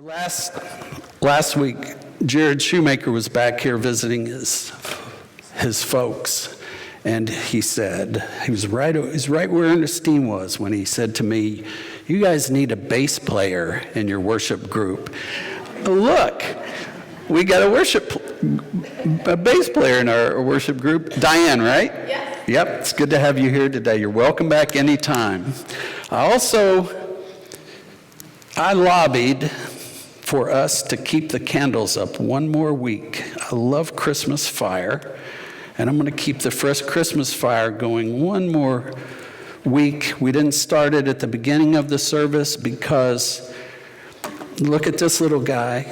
Last week, Jared Shoemaker was back here visiting his folks, and he said he was right where Ernestine was when he said to me, "You guys need a bass player in your worship group." Look, we got a bass player in our worship group, Diane, right? Yes. Yep, it's good to have you here today. You're welcome back anytime. I lobbied for us to keep the candles up one more week. I love Christmas fire, and I'm going to keep the first Christmas fire going one more week. We didn't start it at the beginning of the service because look at this little guy.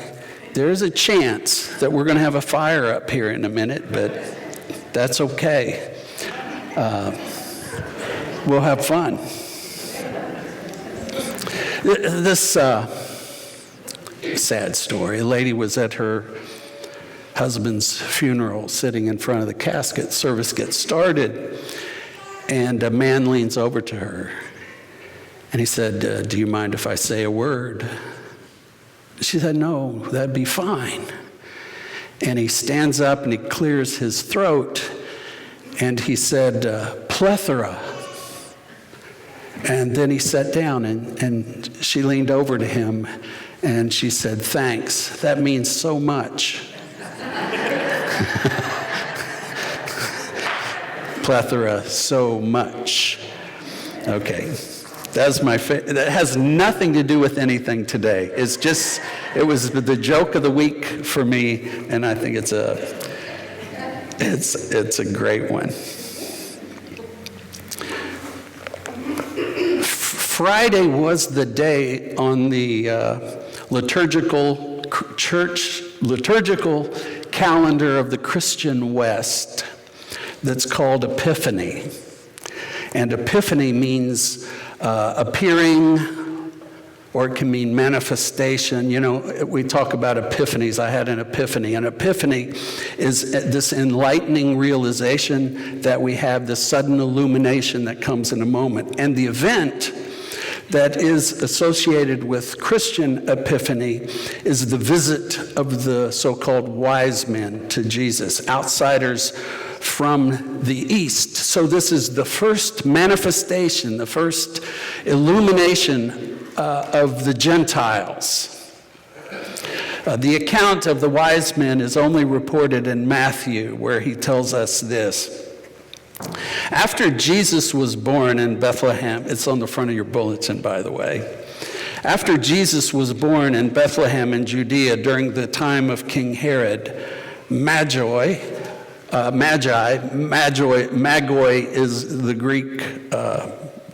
There's a chance that we're going to have a fire up here in a minute, but that's okay. We'll have fun. This sad story. A lady was at her husband's funeral sitting in front of the casket. Service gets started, and a man leans over to her, and he said, "Do you mind if I say a word?" She said, "No, that'd be fine." And he stands up and he clears his throat, and he said, "Plethora." And then he sat down, and she leaned over to him, and she said, "Thanks, that means so much." Plethora, so much. Okay, that's that has nothing to do with anything today. It was the joke of the week for me, and I think it's a great one. Friday was the day on the liturgical calendar of the Christian West that's called Epiphany. And Epiphany means appearing, or it can mean manifestation. You know, we talk about epiphanies. I had an epiphany. An epiphany is this enlightening realization that we have, this sudden illumination that comes in a moment. And the event that is associated with Christian Epiphany is the visit of the so-called wise men to Jesus, outsiders from the East. So this is the first manifestation, the first illumination of the Gentiles. The account of the wise men is only reported in Matthew, where he tells us this. After Jesus was born in Bethlehem, it's on the front of your bulletin, by the way. After Jesus was born in Bethlehem in Judea during the time of King Herod, Magoi is the Greek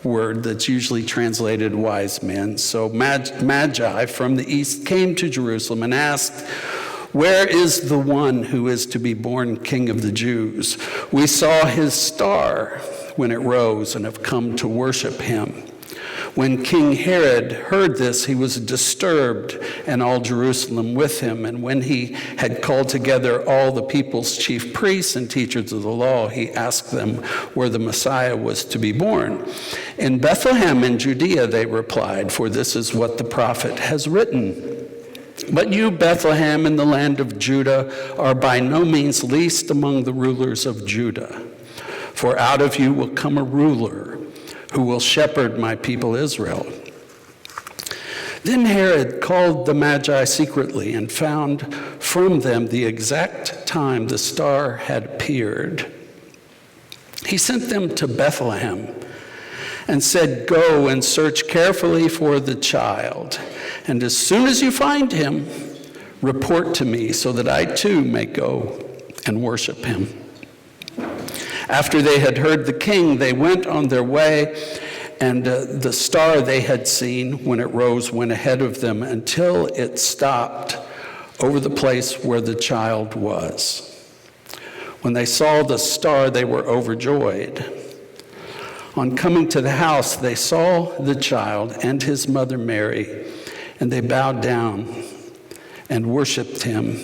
word that's usually translated wise men. So Magi from the east came to Jerusalem and asked, "Where is the one who is to be born King of the Jews? We saw his star when it rose and have come to worship him." When King Herod heard this, he was disturbed, and all Jerusalem with him. And when he had called together all the people's chief priests and teachers of the law, he asked them where the Messiah was to be born. "In Bethlehem in Judea," they replied, "for this is what the prophet has written. But you, Bethlehem, in the land of Judah, are by no means least among the rulers of Judah. For out of you will come a ruler who will shepherd my people Israel." Then Herod called the Magi secretly and found from them the exact time the star had appeared. He sent them to Bethlehem and said, "Go and search carefully for the child. And as soon as you find him, report to me so that I too may go and worship him." After they had heard the king, they went on their way, and the star they had seen when it rose went ahead of them until it stopped over the place where the child was. When they saw the star, they were overjoyed. On coming to the house, they saw the child and his mother Mary, and they bowed down and worshiped him.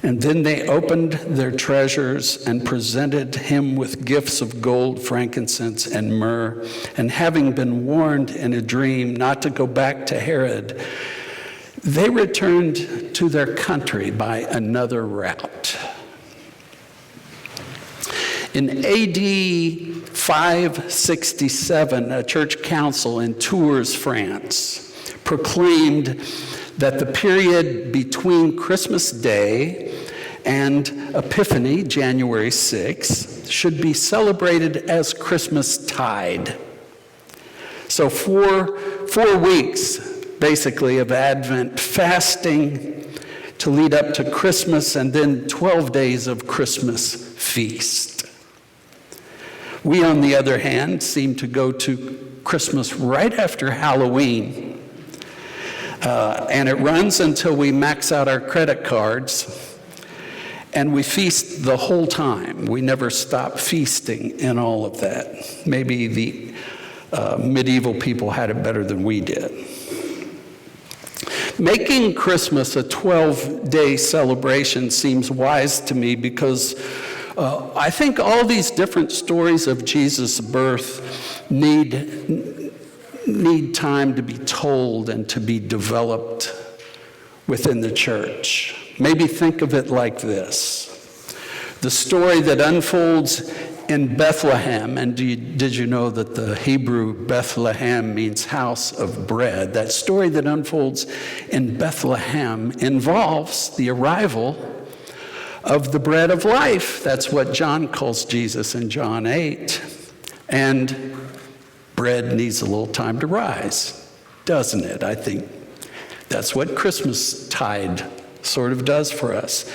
And then they opened their treasures and presented him with gifts of gold, frankincense, and myrrh. And having been warned in a dream not to go back to Herod, they returned to their country by another route. In AD 567, a church council in Tours, France, proclaimed that the period between Christmas Day and Epiphany, January 6th, should be celebrated as Christmas Tide. So four weeks, basically, of Advent fasting to lead up to Christmas, and then 12 days of Christmas feast. We, on the other hand, seem to go to Christmas right after Halloween. And it runs until we max out our credit cards, and we feast the whole time. We never stop feasting in all of that. Maybe the medieval people had it better than we did. Making Christmas a 12-day celebration seems wise to me because I think all these different stories of Jesus' birth need time to be told and to be developed within the church. Maybe think of it like this. The story that unfolds in Bethlehem, and did you know that the Hebrew Bethlehem means house of bread? That story that unfolds in Bethlehem involves the arrival of the bread of life. That's what John calls Jesus in John 8. And bread needs a little time to rise, doesn't it? I think that's what Christmas tide sort of does for us.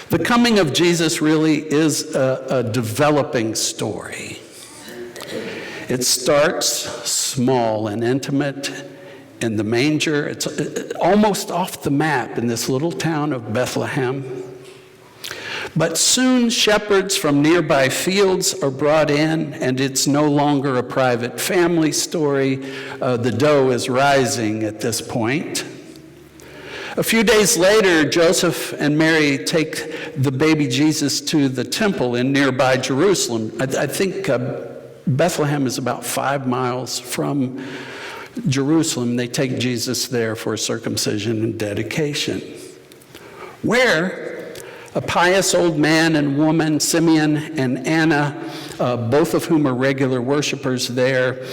The coming of Jesus really is a developing story. It starts small and intimate in the manger. It's almost off the map in this little town of Bethlehem. But soon shepherds from nearby fields are brought in, and it's no longer a private family story. The dough is rising at this point. A few days later, Joseph and Mary take the baby Jesus to the temple in nearby Jerusalem. I think Bethlehem is about 5 miles from Jerusalem. They take Jesus there for circumcision and dedication, where a pious old man and woman, Simeon and Anna, both of whom are regular worshipers there,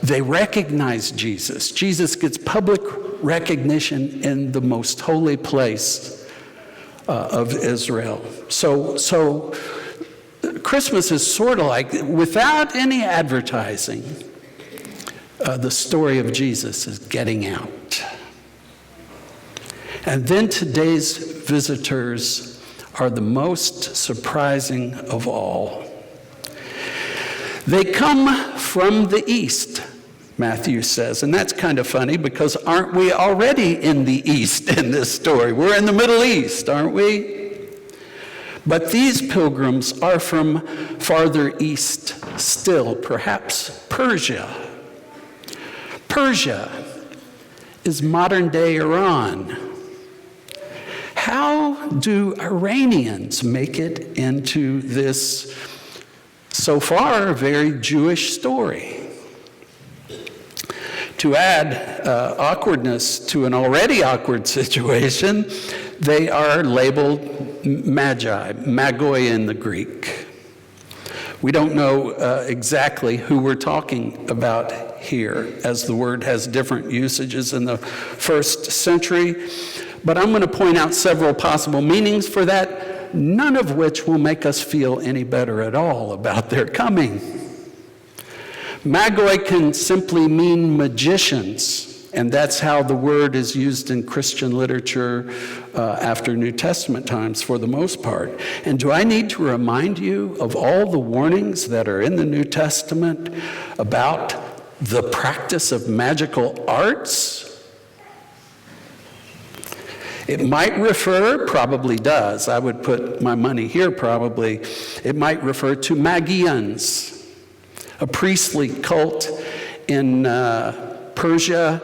they recognize Jesus. Jesus gets public recognition in the most holy place of Israel. So Christmas is sort of like, without any advertising, the story of Jesus is getting out. And then today's visitors are the most surprising of all. They come from the east, Matthew says. And that's kind of funny because aren't we already in the east in this story? We're in the Middle East, aren't we? But these pilgrims are from farther east still, perhaps Persia. Persia is modern-day Iran. How do Iranians make it into this, so far, very Jewish story? To add awkwardness to an already awkward situation, they are labeled magi, magoi in the Greek. We don't know exactly who we're talking about here, as the word has different usages in the first century. But I'm going to point out several possible meanings for that, none of which will make us feel any better at all about their coming. Magoi can simply mean magicians, and that's how the word is used in Christian literature after New Testament times for the most part. And do I need to remind you of all the warnings that are in the New Testament about the practice of magical arts? It might refer, probably does, I would put my money here probably, it might refer to Magians, a priestly cult in Persia,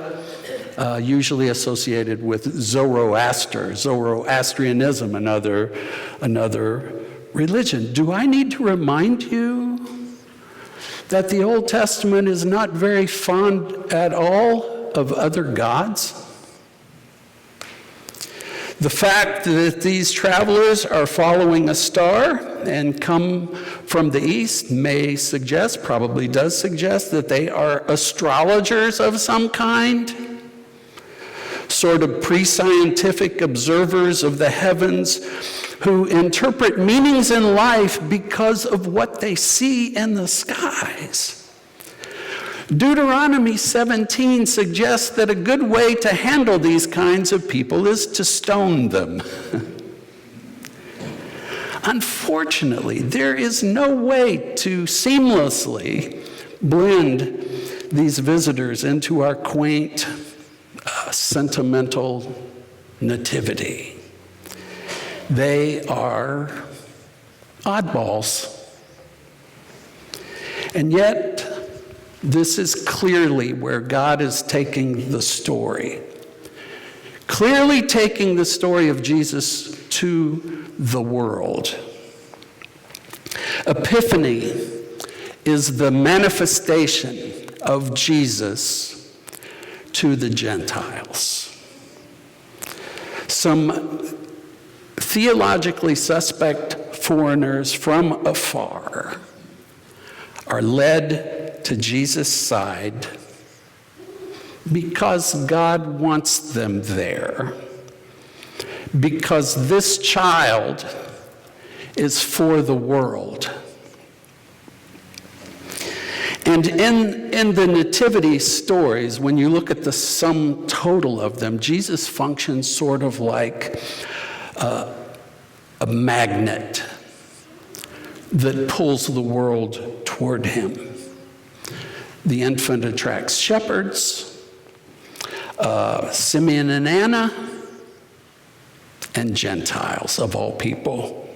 usually associated with Zoroastrianism, another religion. Do I need to remind you that the Old Testament is not very fond at all of other gods? The fact that these travelers are following a star and come from the east may suggest, probably does suggest, that they are astrologers of some kind, sort of pre-scientific observers of the heavens who interpret meanings in life because of what they see in the skies. Deuteronomy 17 suggests that a good way to handle these kinds of people is to stone them. Unfortunately, there is no way to seamlessly blend these visitors into our quaint, sentimental nativity. They are oddballs. And yet, this is clearly where God is taking the story. Clearly taking the story of Jesus to the world. Epiphany is the manifestation of Jesus to the Gentiles. Some theologically suspect foreigners from afar are led to Jesus' side because God wants them there. Because this child is for the world. And in the nativity stories, when you look at the sum total of them, Jesus functions sort of like a magnet that pulls the world toward him. The infant attracts shepherds, Simeon and Anna, and Gentiles of all people.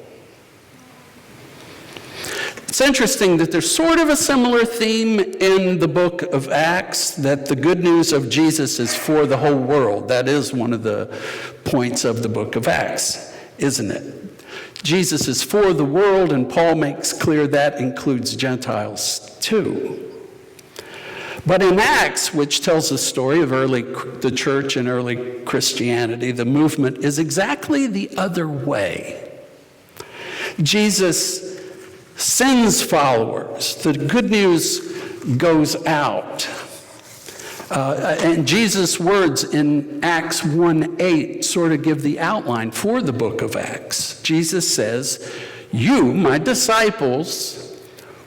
It's interesting that there's sort of a similar theme in the book of Acts, that the good news of Jesus is for the whole world. That is one of the points of the book of Acts, isn't it? Jesus is for the world, and Paul makes clear that includes Gentiles too. But in Acts, which tells the story of the church and early Christianity, the movement is exactly the other way. Jesus sends followers. The good news goes out. And Jesus' words in Acts 1:8 sort of give the outline for the book of Acts. Jesus says, "You, my disciples,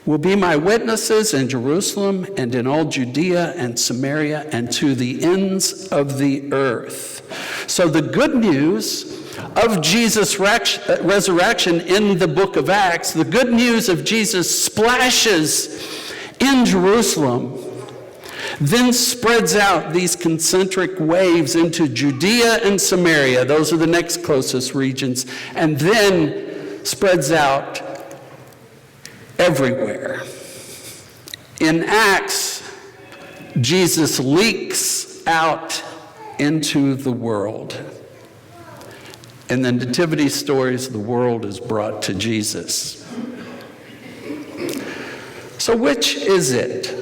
will be my witnesses in Jerusalem and in all Judea and Samaria and to the ends of the earth." So the good news of Jesus' resurrection in the book of Acts, the good news of Jesus splashes in Jerusalem, then spreads out these concentric waves into Judea and Samaria. Those are the next closest regions. And then spreads out everywhere. In Acts, Jesus leaks out into the world. In the nativity stories, the world is brought to Jesus. So which is it?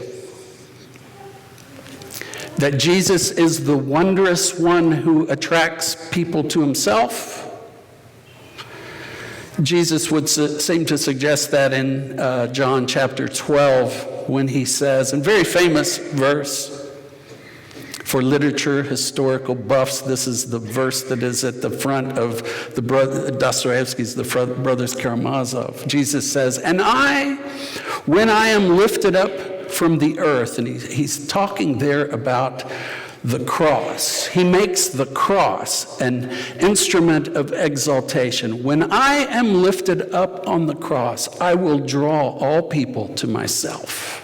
That Jesus is the wondrous one who attracts people to himself? Jesus would seem to suggest that in John chapter 12 when he says, and very famous verse for literature, historical buffs, this is the verse that is at the front of Dostoevsky's The Brothers Karamazov. Jesus says, "And I, when I am lifted up from the earth," and he's talking there about the cross. He makes the cross an instrument of exaltation. "When I am lifted up on the cross, I will draw all people to myself."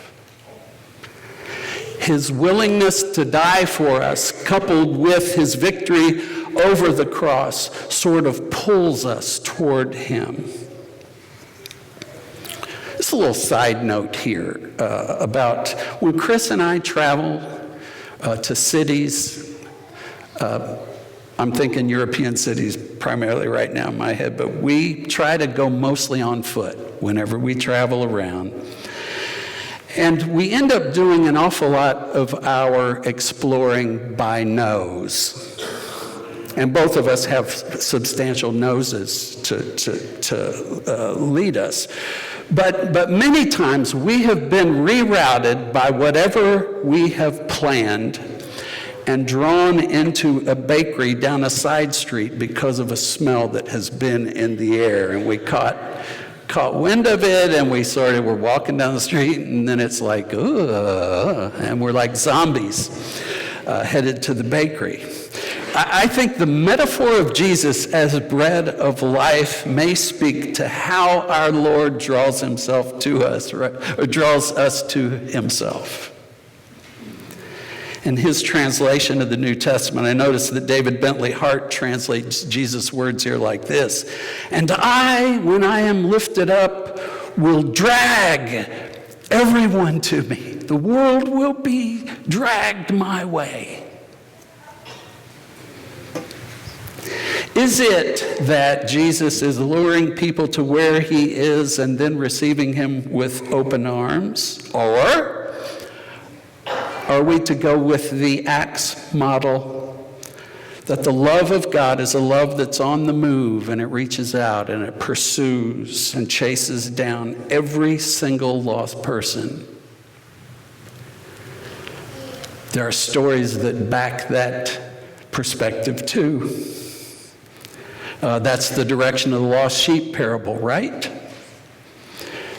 His willingness to die for us, coupled with his victory over the cross, sort of pulls us toward him. Just a little side note here about when Chris and I travel to cities. I'm thinking European cities primarily right now in my head, but we try to go mostly on foot whenever we travel around. And we end up doing an awful lot of our exploring by nose. And both of us have substantial noses to lead us. But many times we have been rerouted by whatever we have planned and drawn into a bakery down a side street because of a smell that has been in the air. And we caught wind of it, and we were walking down the street, and then it's like, ugh, and we're like zombies headed to the bakery. I think the metaphor of Jesus as bread of life may speak to how our Lord draws himself to us, right? Or draws us to himself. In his translation of the New Testament, I noticed that David Bentley Hart translates Jesus' words here like this: "And I, when I am lifted up, will drag everyone to me. The world will be dragged my way." Is it that Jesus is luring people to where he is and then receiving him with open arms? Or are we to go with the Acts model, that the love of God is a love that's on the move, and it reaches out and it pursues and chases down every single lost person? There are stories that back that perspective too. That's the direction of the lost sheep parable, right?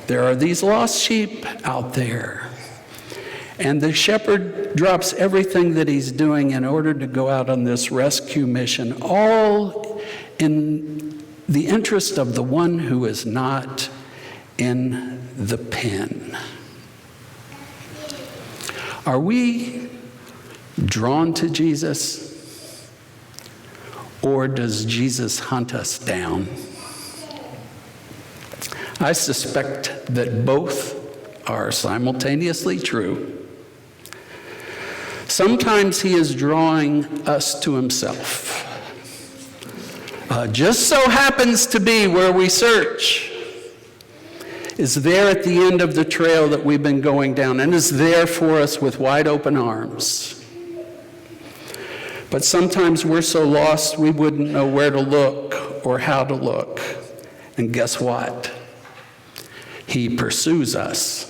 There are these lost sheep out there, and the shepherd drops everything that he's doing in order to go out on this rescue mission, all in the interest of the one who is not in the pen. Are we drawn to Jesus? Or does Jesus hunt us down? I suspect that both are simultaneously true. Sometimes he is drawing us to himself. Just so happens to be where we search is there at the end of the trail that we've been going down, and is there for us with wide open arms. But sometimes we're so lost we wouldn't know where to look or how to look. And guess what? He pursues us.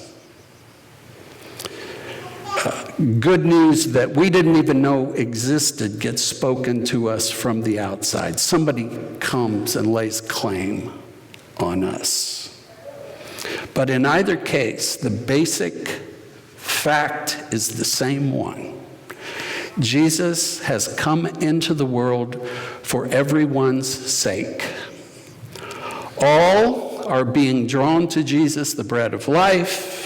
Good news that we didn't even know existed gets spoken to us from the outside. Somebody comes and lays claim on us. But in either case, the basic fact is the same one. Jesus has come into the world for everyone's sake. All are being drawn to Jesus, the bread of life,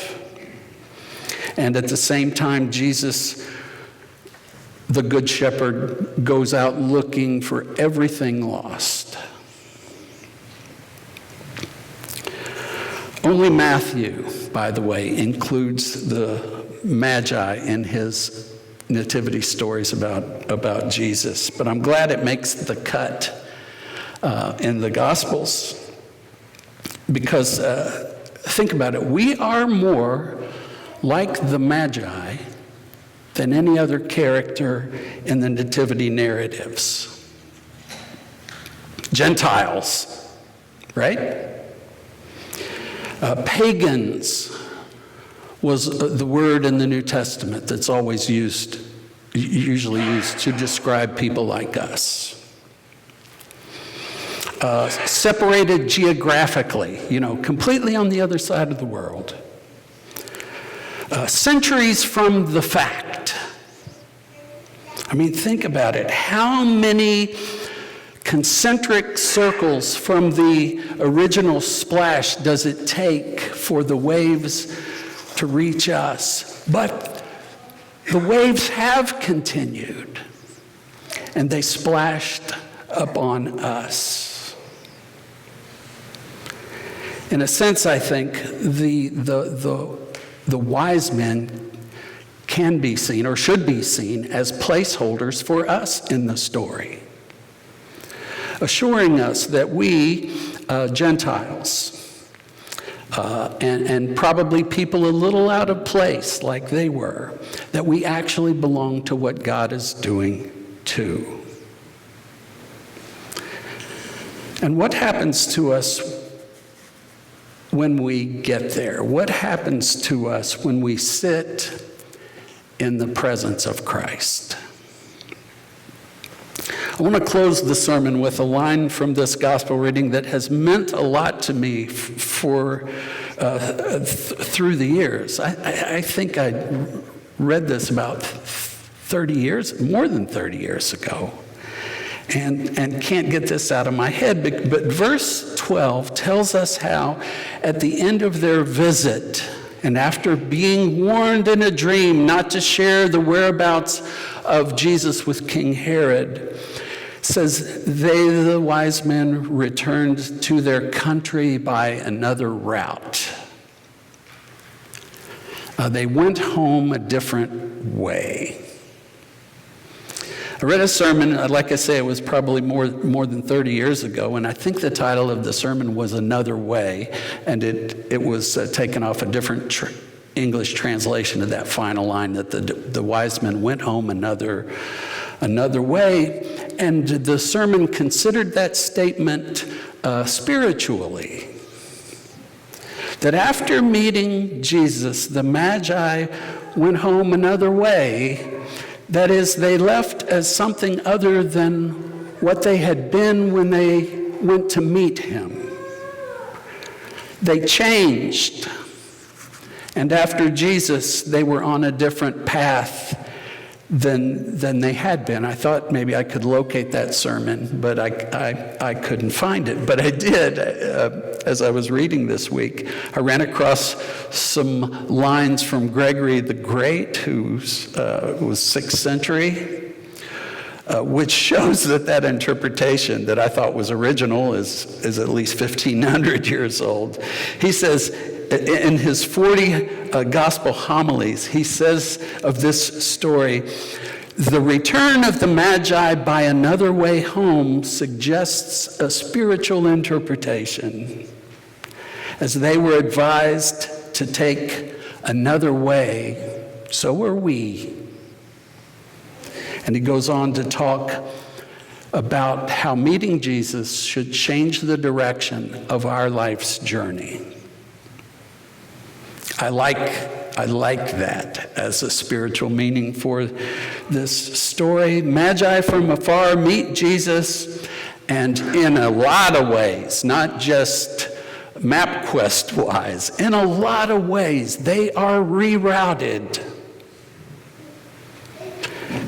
and at the same time, Jesus, the Good Shepherd, goes out looking for everything lost. Only Matthew, by the way, includes the Magi in his nativity stories about Jesus, but I'm glad it makes the cut in the Gospels, because think about it, we are more like the Magi than any other character in the nativity narratives. Gentiles, right? Pagans was the word in the New Testament that's always usually used to describe people like us. Separated geographically, completely on the other side of the world. Centuries from the fact. I mean, think about it. How many concentric circles from the original splash does it take for the waves to reach us? But the waves have continued, and they splashed upon us. In a sense, I think the wise men can be seen, or should be seen, as placeholders for us in the story, assuring us that we, Gentiles, and probably people a little out of place like they were, that we actually belong to what God is doing too. And what happens to us when we get there? What happens to us when we sit in the presence of Christ? I want to close the sermon with a line from this gospel reading that has meant a lot to me through the years. I think I read this about 30 years, more than 30 years ago, and can't get this out of my head. But verse 12 tells us how at the end of their visit, and after being warned in a dream not to share the whereabouts of Jesus with King Herod, says they, the wise men, returned to their country by another route. They went home a different way. I read a sermon, like I say, it was probably more than 30 years ago, and I think the title of the sermon was Another Way, and it was taken off a different English translation of that final line, that the wise men went home another way. And the sermon considered that statement spiritually. That after meeting Jesus, the Magi went home another way. That is, they left as something other than what they had been when they went to meet him. They changed. And after Jesus, they were on a different path than they had been. I thought maybe I could locate that sermon, but I couldn't find it. But I did. As I was reading this week, I ran across some lines from Gregory the Great, who was 6th century, which shows that interpretation that I thought was original is at least 1,500 years old. He says, in his 40 gospel homilies, he says of this story, the return of the Magi by another way home suggests a spiritual interpretation. As they were advised to take another way, so were we. And he goes on to talk about how meeting Jesus should change the direction of our life's journey. I like that as a spiritual meaning for this story. Magi from afar meet Jesus, and in a lot of ways, not just MapQuest-wise, in a lot of ways, they are rerouted.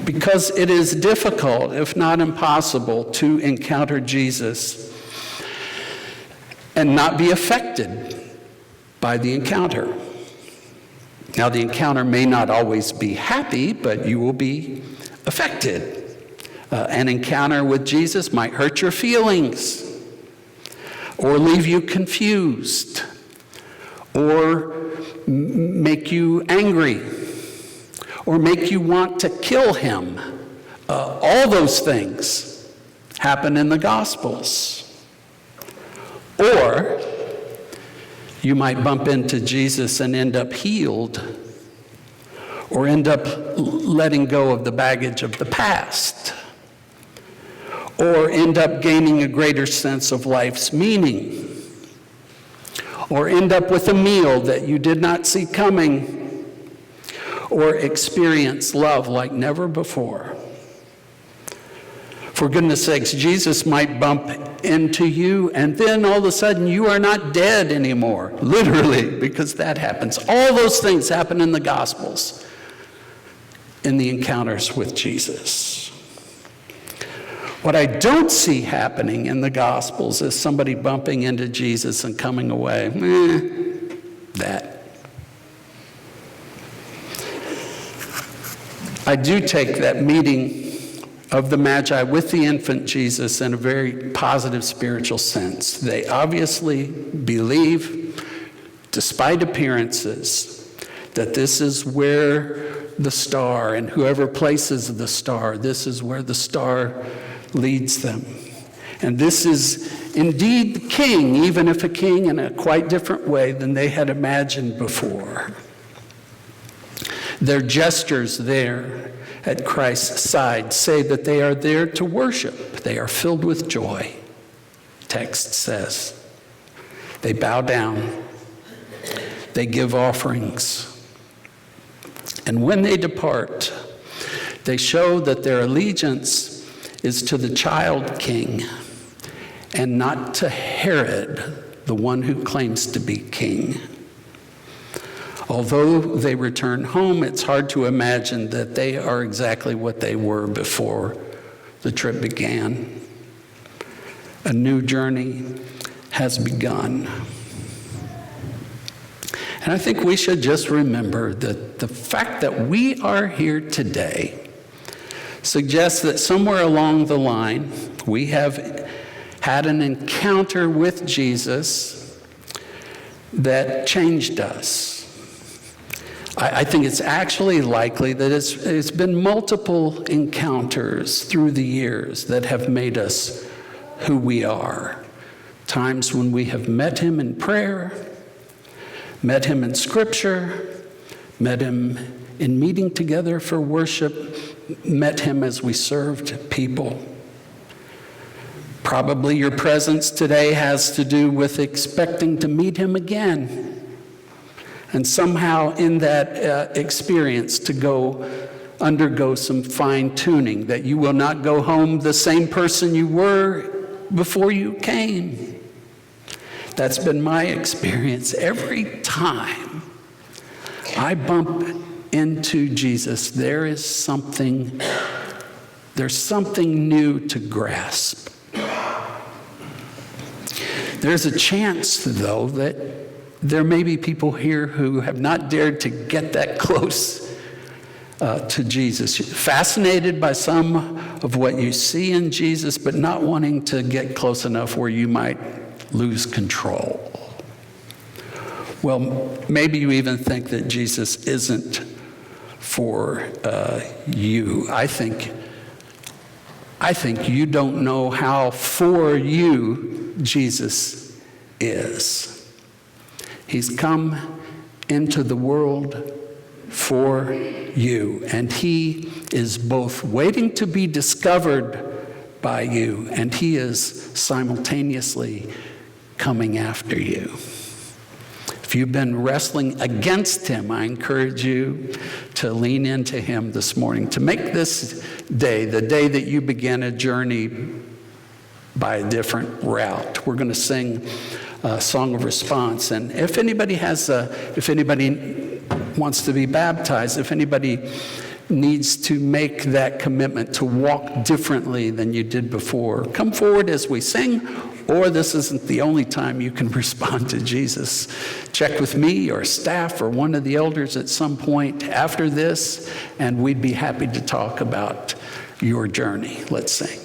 Because it is difficult, if not impossible, to encounter Jesus and not be affected by the encounter. Now, the encounter may not always be happy, but you will be affected. An encounter with Jesus might hurt your feelings, or leave you confused, or make you angry, or make you want to kill him. All those things happen in the Gospels. Or you might bump into Jesus and end up healed, or end up letting go of the baggage of the past, or end up gaining a greater sense of life's meaning, or end up with a meal that you did not see coming, or experience love like never before. For goodness sakes, Jesus might bump into you, and then all of a sudden you are not dead anymore, literally, because that happens. All those things happen in the Gospels, in the encounters with Jesus. What I don't see happening in the Gospels is somebody bumping into Jesus and coming away. That. I do take that meeting of the Magi with the infant Jesus in a very positive spiritual sense. They obviously believe, despite appearances, that this is where the star, and whoever places the star, this is where the star leads them. And this is indeed the king, even if a king in a quite different way than they had imagined before. Their gestures there at Christ's side say that they are there to worship. They are filled with joy, text says. They bow down. They give offerings. And when they depart, they show that their allegiance is to the child king and not to Herod, the one who claims to be king. Although they return home, it's hard to imagine that they are exactly what they were before the trip began. A new journey has begun. And I think we should just remember that the fact that we are here today suggests that somewhere along the line, we have had an encounter with Jesus that changed us. I think it's actually likely that it's been multiple encounters through the years that have made us who we are. Times when we have met him in prayer, met him in scripture, met him in meeting together for worship, met him as we served people. Probably your presence today has to do with expecting to meet him again. And somehow in that experience to undergo some fine-tuning, that you will not go home the same person you were before you came. That's been my experience. Every time I bump into Jesus, there's something new to grasp. There's a chance, though, that there may be people here who have not dared to get that close to Jesus. Fascinated by some of what you see in Jesus, but not wanting to get close enough where you might lose control. Well, maybe you even think that Jesus isn't for you. I think you don't know how for you Jesus is. He's come into the world for you, and he is both waiting to be discovered by you, and he is simultaneously coming after you. If you've been wrestling against him, I encourage you to lean into him this morning, to make this day the day that you begin a journey by a different route. We're going to sing a song of response, and if anybody wants to be baptized, if anybody needs to make that commitment to walk differently than you did before, come forward as we sing, or this isn't the only time you can respond to Jesus. Check with me or staff or one of the elders at some point after this, and we'd be happy to talk about your journey. Let's sing.